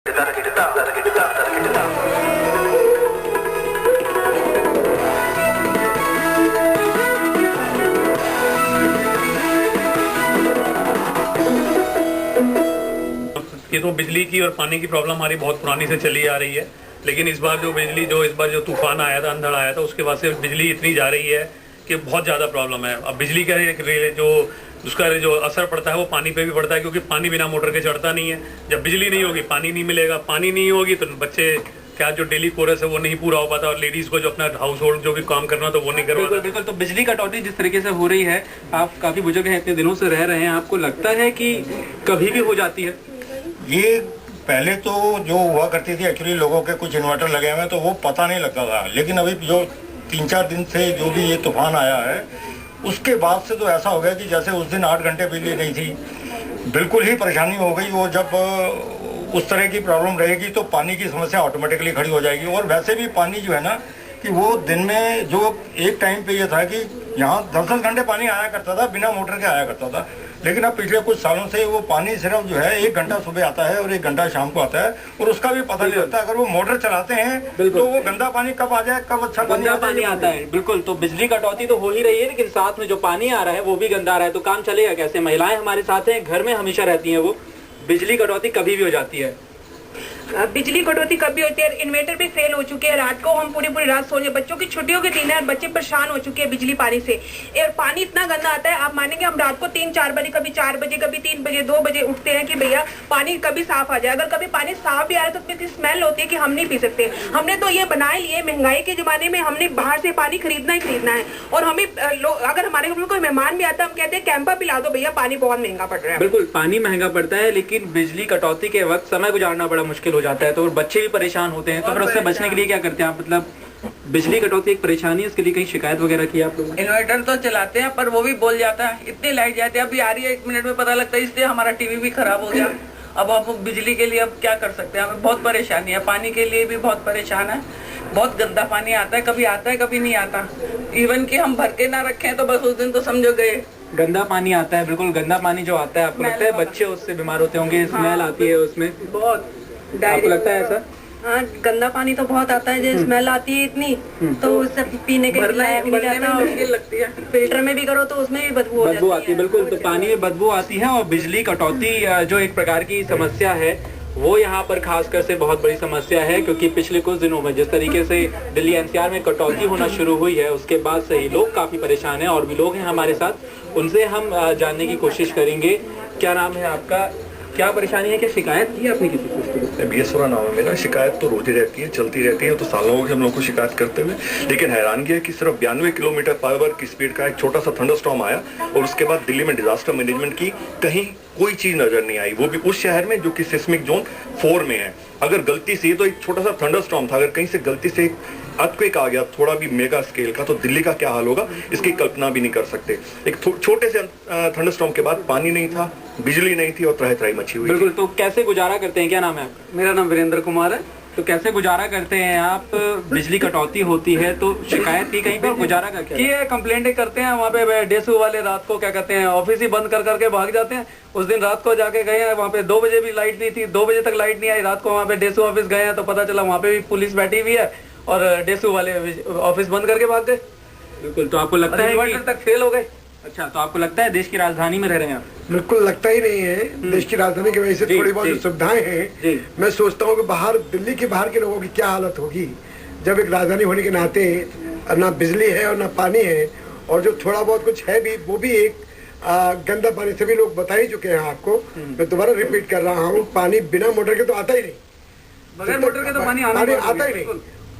ये तो बिजली की और पानी की प्रॉब्लम हमारी बहुत पुरानी से चली आ रही है, लेकिन इस बार जो तूफान आया था, अंधड़ आया था, उसके बाद से बिजली इतनी जा रही है कि बहुत ज़्यादा प्रॉब्लम है। अब बिजली का उसका जो असर पड़ता है वो पानी पे भी पड़ता है, क्योंकि पानी बिना मोटर के चढ़ता नहीं है। जब बिजली नहीं होगी, पानी नहीं मिलेगा, पानी नहीं होगी तो बच्चे क्या जो डेली कोरस है वो नहीं पूरा हो पाता, और लेडीज को जो अपना हाउस होल्ड जो भी काम करना तो वो नहीं कर पाता। बिल्कुल। तो बिजली कटौती जिस तरीके से हो रही है, आप काफी बुजुर्ग हैं, इतने दिनों से रह रहे हैं, आपको लगता है कि कभी भी हो जाती है? ये पहले तो जो हुआ करती थी, एक्चुअली लोगों के कुछ इन्वर्टर लगे हुए हैं तो वो पता नहीं लगता था, लेकिन अभी जो 3-4 दिन से जो भी ये तूफान आया है उसके बाद से तो ऐसा हो गया कि जैसे उस दिन 8 घंटे बिजली नहीं थी, बिल्कुल ही परेशानी हो गई। वो जब उस तरह की प्रॉब्लम रहेगी तो पानी की समस्या ऑटोमेटिकली खड़ी हो जाएगी। और वैसे भी पानी जो है ना कि वो दिन में जो एक टाइम पे ये था कि यहाँ 10-10 घंटे पानी आया करता था, बिना मोटर के आया करता था, लेकिन अब पिछले कुछ सालों से वो पानी सिर्फ जो है 1 घंटा सुबह आता है और 1 घंटा शाम को आता है, और उसका भी पता नहीं लगता। अगर वो मोटर चलाते हैं तो वो गंदा पानी कब आ जाए, कब अच्छा पानी आता है। बिल्कुल। तो बिजली कटौती तो हो ही रही है, लेकिन साथ में जो पानी आ रहा है वो भी गंदा आ रहा है, तो काम चलेगा कैसे? महिलाएं हमारे साथ हैं, घर में हमेशा रहती हैं, वो बिजली कटौती कभी भी हो जाती है। बिजली कटौती कभी होती है, इन्वर्टर भी फेल हो चुके हैं, रात को हम पूरी रात सो रहे, बच्चों की छुट्टियों के दिन है और बच्चे परेशान हो चुके हैं बिजली पानी से। और पानी इतना गंदा आता है, आप मानेंगे हम रात को 3-4 बजे, कभी 4 बजे, कभी 3 बजे, 2 बजे उठते हैं कि भैया पानी कभी साफ आ जाए। अगर कभी पानी साफ भी आ रहा है तो उसमें स्मेल होती है कि हम नहीं पी सकते। हमने तो ये बनाए लिए, महंगाई के जमाने में हमने बाहर से पानी खरीदना ही खरीदना है, और हमें अगर हमारे घर में कोई मेहमान भी आता है, हम कहते हैं कैंपा पिला दो भैया, पानी बहुत महंगा पड़ रहा है। बिल्कुल, पानी महंगा पड़ता है, लेकिन बिजली कटौती के वक्त समय गुजारना बड़ा मुश्किल हो जाता है, तो बच्चे भी परेशान होते हैं। तो फिर उससे बचने के लिए क्या करते हैं आप? मतलब बिजली कटौती एक परेशानी है, इसके लिए कहीं शिकायत वगैरह की आप लोग? इन्वर्टर तो चलाते हैं पर वो भी बोल जाता है, इतनी लाइट जाती है, अभी आ रही है 1 मिनट में पता लगता है, इसलिए हमारा टीवी भी खराब हो गया। अब हम बिजली के लिए अब क्या कर सकते हैं? हमें बहुत परेशानी है, पानी के लिए भी बहुत परेशान है, बहुत गंदा पानी आता है, कभी नहीं आता। इवन कि हम भर के ना रखें तो बस उस दिन तो समझो गए। गंदा पानी आता है, बिल्कुल गंदा पानी जो आता है, आपको लगता है बच्चे उससे बीमार होते होंगे? स्मेल आती है उसमें बहुत, आपको लगता है ऐसा? हाँ, गंदा पानी तो बहुत आता है, जो स्मेल आती है इतनी, तो उससे पीने के मुश्किल लगती है। फिल्टर में भी करो तो उसमें भी बदबू आती है। बिल्कुल, तो पानी में बदबू आती है। और बिजली कटौती जो एक प्रकार की समस्या है, वो यहाँ पर खासकर से बहुत बड़ी समस्या है, क्योंकि पिछले कुछ दिनों में जिस तरीके से दिल्ली एनसीआर में कटौती होना शुरू हुई है, उसके बाद से ही लोग काफी परेशान हैं, और भी लोग हैं हमारे साथ, उनसे हम जानने की कोशिश करेंगे। क्या नाम है आपका, क्या परेशानी है, क्या शिकायत की आपने किसी को? बीएसवरा नाम है मेरा। शिकायत तो रोज ही रहती है, चलती रहती है, तो सालों से हम लोग को शिकायत करते हुए, लेकिन हैरानगी है कि सिर्फ 92 किलोमीटर पर आवर की स्पीड का एक छोटा सा थंडरस्टॉर्म आया, और उसके बाद दिल्ली में डिजास्टर मैनेजमेंट की कहीं कोई चीज नजर नहीं आई, वो भी उस शहर में जो कि सिस्मिक जोन 4 में है। अगर गलती से, तो एक छोटा सा थंडरस्टॉर्म था, अगर कहीं से गलती से अर्थक्वेक आ गया थोड़ा भी मेगा स्केल का, तो दिल्ली का क्या हाल होगा इसकी कल्पना भी नहीं कर सकते। एक छोटे से थंडरस्टॉर्म के बाद पानी नहीं था, बिजली नहीं थी, और त्राही मची हुई। बिल्कुल। तो कैसे गुजारा करते हैं? क्या नाम है आपका? मेरा नाम वीरेंद्र कुमार है। तो कैसे गुजारा करते हैं आप? बिजली कटौती होती है तो शिकायत की कहीं पर, गुजारा करके ये कंप्लेंट करते हैं, वहाँ पे डेसू वाले रात को क्या कहते हैं, ऑफिस ही बंद कर करके भाग जाते हैं। उस दिन रात को जाके गए हैं, वहाँ पे 2 बजे भी लाइट नहीं थी, 2 बजे तक लाइट नहीं आई, रात को वहाँ पे डेसू ऑफिस गए हैं तो पता चला वहाँ पे भी पुलिस बैठी हुई है, और डेसू वाले ऑफिस बंद करके भाग गए। बिल्कुल। तो आपको लगता है कि तक फेल हो गए? अच्छा, तो आपको लगता है देश की राजधानी में रह रहे हैं आप? बिल्कुल लगता ही नहीं है। देश की राजधानी की वजह से थोड़ी बहुत सुविधाएं हैं। मैं सोचता हूँ कि बाहर, दिल्ली के बाहर के लोगों की क्या हालत होगी, जब एक राजधानी होने के नाते ना बिजली है और ना पानी है, और जो थोड़ा बहुत कुछ है भी वो भी एक गंदा पानी। सभी लोग बता ही चुके हैं आपको, मैं दोबारा रिपीट कर रहा हूँ, पानी बिना मोटर के तो आता ही नहीं, बगैर मोटर के तो पानी आता ही नहीं।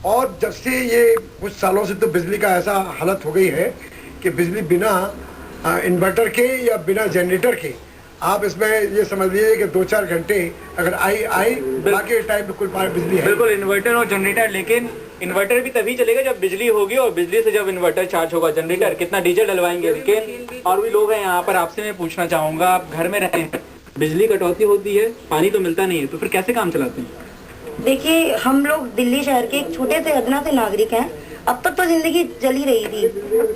और जब से ये कुछ सालों से तो बिजली का ऐसा हालत हो गई है कि बिजली बिना इन्वर्टर के या बिना जनरेटर के, आप इसमें ये समझ लीजिए कि 2-4 घंटे अगर आई बाकी टाइम में कोई बिजली है। बिल्कुल, इन्वर्टर और जनरेटर, लेकिन इन्वर्टर भी तभी चलेगा जब बिजली होगी, और बिजली से जब इन्वर्टर चार्ज होगा, जनरेटर कितना डीजल डलवाएंगे। लेकिन और भी लोग हैं यहाँ पर, आपसे मैं पूछना चाहूँगा, आप घर में रहते हैं, बिजली कटौती होती है, पानी तो मिलता नहीं है, तो फिर कैसे काम चलाते हैं? देखिए, हम लोग दिल्ली शहर के एक छोटे से अदना से नागरिक हैं। अब तक तो जिंदगी चल ही रही थी,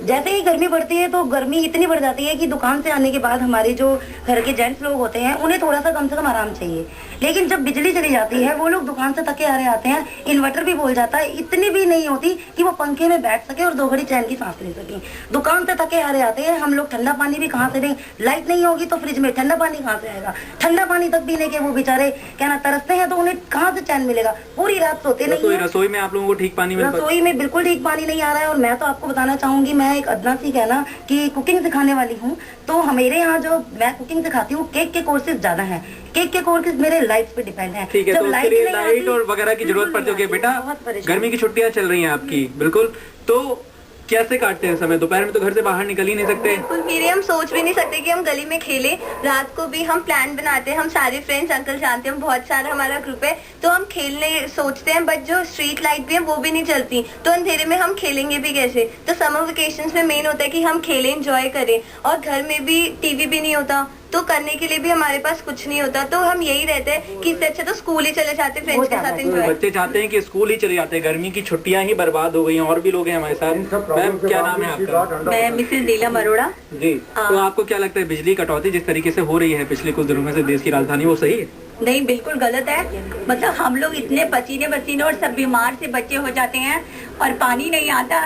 जैसे ही गर्मी बढ़ती है तो गर्मी इतनी बढ़ जाती है कि दुकान से आने के बाद हमारे जो घर के जेंट्स लोग होते हैं उन्हें थोड़ा सा कम से कम आराम चाहिए। लेकिन जब बिजली चली जाती है वो लोग दुकान से थके हारे आते हैं, इन्वर्टर भी बोल जाता है, इतनी भी नहीं होती कि वो पंखे में बैठ सके और 2 घड़ी चैन की सांस ले सके। दुकान से थके हारे आते हैं, हम लोग ठंडा पानी भी कहाँ से दें, लाइट नहीं होगी तो फ्रिज में ठंडा पानी कहाँ से आएगा, ठंडा पानी तक पीने के वो बेचारे क्या ना तरसते हैं, तो उन्हें कहाँ से चैन मिलेगा, पूरी रात सोते नहीं है। रसोई में आप लोगों को ठीक पानी मिल रसोई में बिल्कुल ठीक पानी नहीं आ रहा है। और मैं तो आपको बताना चाहूंगी, मैं एक अदना सी कहना कि कुकिंग सिखाने वाली हूँ, तो मेरे यहाँ जो मैं कुकिंग सिखाती हूँ, केक के कोर्सेज ज्यादा हैं, केक के कोर्सेज मेरे लाइट्स पे डिपेंड है। ठीक है, तो लाइट और वगैरह की जरूरत पड़ती होगी। बेटा गर्मी की छुट्टियां चल रही हैं आपकी, बिल्कुल, तो कैसे काटते हैं समय? दोपहर में तो घर से बाहर निकल ही नहीं सकते। बिल्कुल मेरे, हम सोच भी नहीं सकते कि हम गली में खेलें। रात को भी हम प्लान बनाते हैं, हम सारे फ्रेंड्स अंकल जानते हैं, बहुत सारा हमारा ग्रुप है, तो हम खेलने सोचते हैं, बट जो स्ट्रीट लाइट भी है वो भी नहीं चलती, तो अंधेरे में हम खेलेंगे भी कैसे? तो समर वेकेशंस में मेन होता है कि हम खेलें, एंजॉय करें, और घर में भी टीवी भी नहीं होता, तो करने के लिए भी हमारे पास कुछ नहीं होता, तो हम यही रहते हैं कि इससे अच्छा तो स्कूल ही चले जाते, फ्रेंड्स के साथ एंजॉय। बच्चे चाहते हैं कि स्कूल ही चले जाते हैं, गर्मी की छुट्टियां ही बर्बाद हो गई हैं। और भी लोग हैं हमारे साथ। मैम क्या नाम है आपका? मैं मिसेस नीलम अरोड़ा जी। तो आपको क्या लगता है बिजली कटौती जिस तरीके से हो रही है पिछले कुछ दिनों में से देश की राजधानी, वो सही है? नहीं, बिल्कुल गलत है। मतलब हम लोग इतने पसीने और सब बीमार से बच्चे हो जाते हैं और पानी नहीं आता।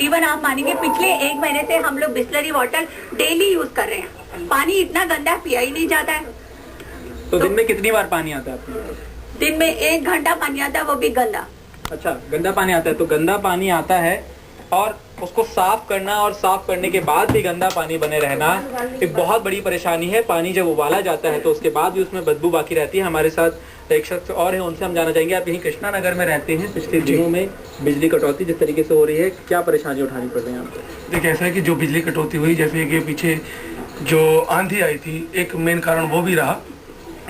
इवन आप मानेंगे पिछले 1 महीने से हम लोग बिस्लरी वाटर डेली यूज कर रहे हैं, पानी इतना गंदा पिया ही नहीं जाता है। तो दिन में कितनी बार पानी आता है आपको? दिन में 1 घंटा पानी आता है, वो भी गंदा। अच्छा, गंदा पानी आता है। तो गंदा पानी आता है और उसको साफ करना और साफ करने के बाद भी गंदा पानी बने रहना एक बहुत बड़ी परेशानी है। पानी जब उबाला जाता है तो उसके बाद भी उसमें बदबू बाकी रहती है। हमारे साथ एक शख्स और है, उनसे हम जानना चाहेंगे। आप यहीं कृष्णा नगर में रहते हैं, पिछले दिनों में बिजली कटौती जिस तरीके से हो रही है, क्या परेशानी उठानी पड़ रही है आपको? देखिए, ऐसा है कि जो बिजली कटौती हुई, जैसे कि पीछे जो आंधी आई थी, एक मेन कारण वो भी रहा,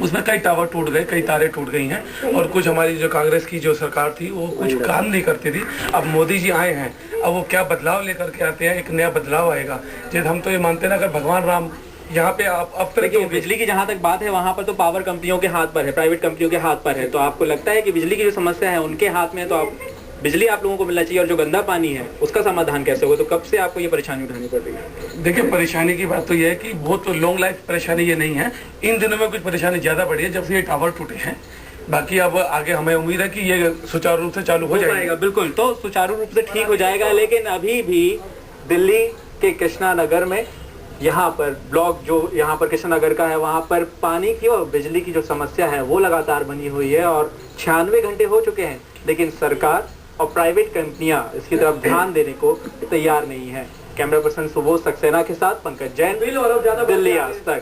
उसमें कई टावर टूट गए, कई तारें टूट गई हैं। और कुछ हमारी जो कांग्रेस की जो सरकार थी वो कुछ काम नहीं करती थी। अब मोदी जी आए हैं, अब वो क्या बदलाव लेकर के आते हैं, एक नया बदलाव आएगा। जैसे हम तो ये मानते हैं ना, अगर भगवान राम यहाँ पे अब तक बिजली की जहाँ तक बात है, वहाँ पर तो पावर कंपनियों के हाथ पर है, प्राइवेट कंपनियों के हाथ पर है। तो आपको लगता है कि बिजली की जो समस्या है उनके हाथ में है, तो आप बिजली आप लोगों को मिलना चाहिए, और जो गंदा पानी है उसका समाधान कैसे होगा? तो कब से आपको ये परेशानी उठानी पड़ रही है? देखिए, परेशानी की बात तो ये है कि वो तो लॉन्ग लाइफ परेशानी ये नहीं है, इन दिनों में कुछ परेशानी ज्यादा बढ़ी है जब से ये टावर टूटे हैं। बाकी अब आगे हमें उम्मीद है कि ये सुचारू रूप से चालू हो जाएगा। बिल्कुल, तो सुचारू रूप से ठीक हो जाएगा। लेकिन अभी भी दिल्ली के कृष्णा नगर में, यहाँ पर ब्लॉक जो यहाँ पर कृष्णा नगर का है, वहाँ पर पानी की और बिजली की जो समस्या है वो लगातार बनी हुई है, और 96 घंटे हो चुके हैं, लेकिन सरकार और प्राइवेट कंपनियां इसकी तरफ ध्यान देने को तैयार नहीं है। कैमरा पर्सन सुबोध सक्सेना के साथ पंकज जैन, दिल्ली आज तक।